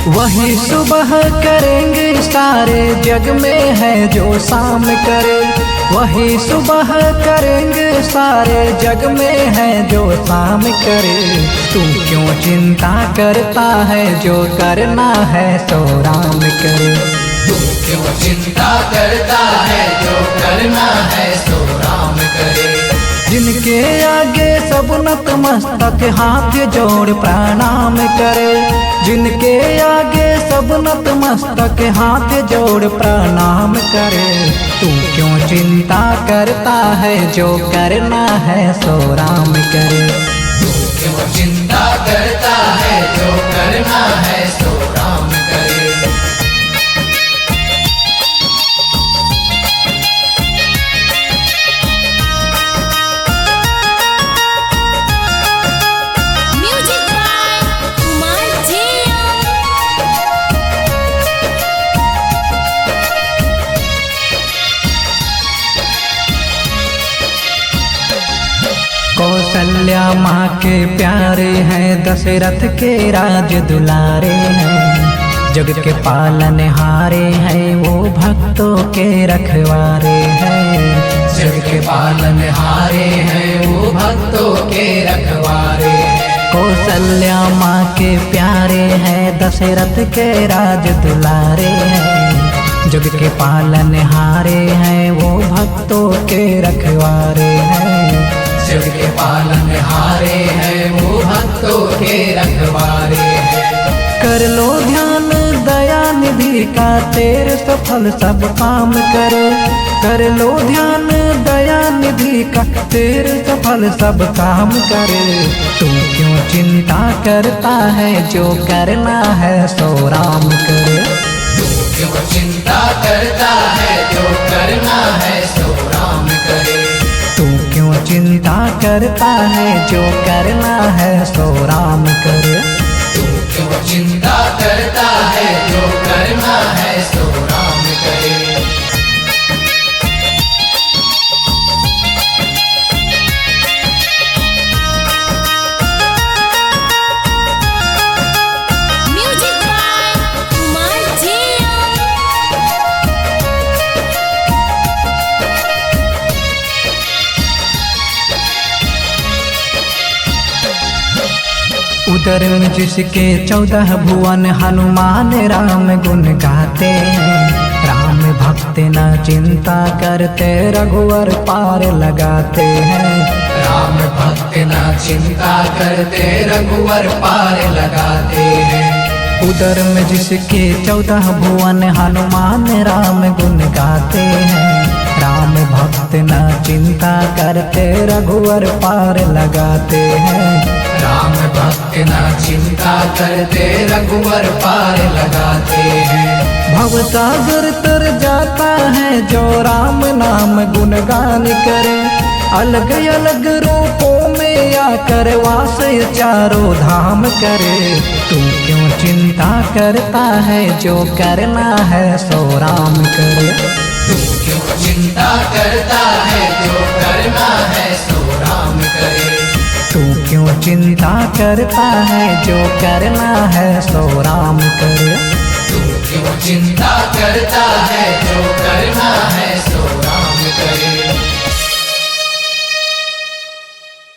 वही सुबह करेंगे सारे जग में है जो शाम करे। वही सुबह करेंगे सारे जग में है जो शाम करे। तू क्यों चिंता करता है जो करना है सो राम करे। तू क्यों चिंता करता है जो करना है सो राम करे। जिनके आगे सब नतमस्तक हाथ जोड़ प्रणाम करे। जिनके आगे सब नतमस्तक हाथ जोड़ प्रणाम करे। तू क्यों चिंता करता है जो करना है सो राम करे। तू क्यों चिंता करता है जो करना है सो राम करे। कौशल्या माँ के प्यारे हैं, दशरथ के राज दुलारे हैं। जग के पालनहारे हैं, वो भक्तों के रखवारे हैं। जग के पालनहारे हैं, वो भक्तों के रखवारे। कौशल्या माँ के प्यारे हैं, दशरथ के राज दुलारे हैं। जग के पालनहारे हैं, वो भक्तों के रखवारे हैं। जग के पालनहारे हैं, वो भक्तों के रखवारे हैं। कर लो ध्यान दया निधि का, तेरे सफल सब काम करे। कर लो ध्यान दया निधि का, तेरे सफल सब काम करे। तू क्यों चिंता करता है जो करना है सो राम करे। तू क्यों चिंता करता है जो करना है सो राम करे। तू क्यों चिंता करता है जो करना है सो राम करे। तू क्यों चिंता करता है जो करना है सो राम करे। उदर में जिसके 14 भुवन, हनुमान राम गुण गाते हैं। राम भक्त न चिंता करते, रघुवर पार लगाते हैं। राम भक्त न चिंता करते, रघुवर पार लगाते हैं। उदर में जिसके 14 भुवन, हनुमान राम गुण गाते हैं। राम भक्त न चिंता करते, रघुवर पार लगाते हैं। राम भक्त न चिंता करते, रघुवर पार लगाते हैं। भवसागर तर जाता है जो राम नाम गुणगान करे। अलग अलग रूपों में आकर वास चारों धाम करे। तू क्यों चिंता करता है जो करना है सो राम करे। तू क्यों चिंता करता है जो करना है सो राम करे। तू क्यों चिंता करता है जो करना है सो राम करे। तू क्यों चिंता करता है जो करना